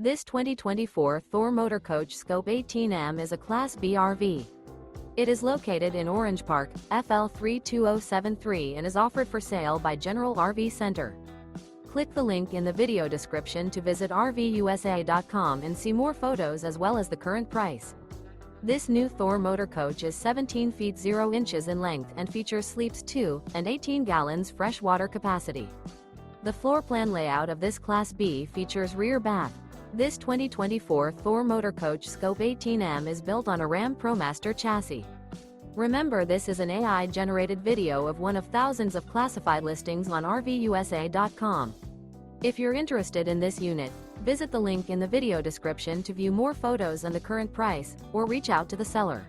This 2024 Thor Motor Coach Scope 18M is a Class B RV. It is located in Orange Park, FL 32073 and is offered for sale by General RV Center. Click the link in the video description to visit RVUSA.com and see more photos as well as the current price. This new Thor Motor Coach is 17 feet 0 inches in length and features sleeps 2 and 18 gallons fresh water capacity. The floor plan layout of this Class B features rear bath. This 2024 Thor Motor Coach Scope 18M is built on a RAM Promaster chassis. Remember, this is an AI-generated video of one of thousands of classified listings on RVUSA.com. If you're interested in this unit, visit the link in the video description to view more photos and the current price, or reach out to the seller.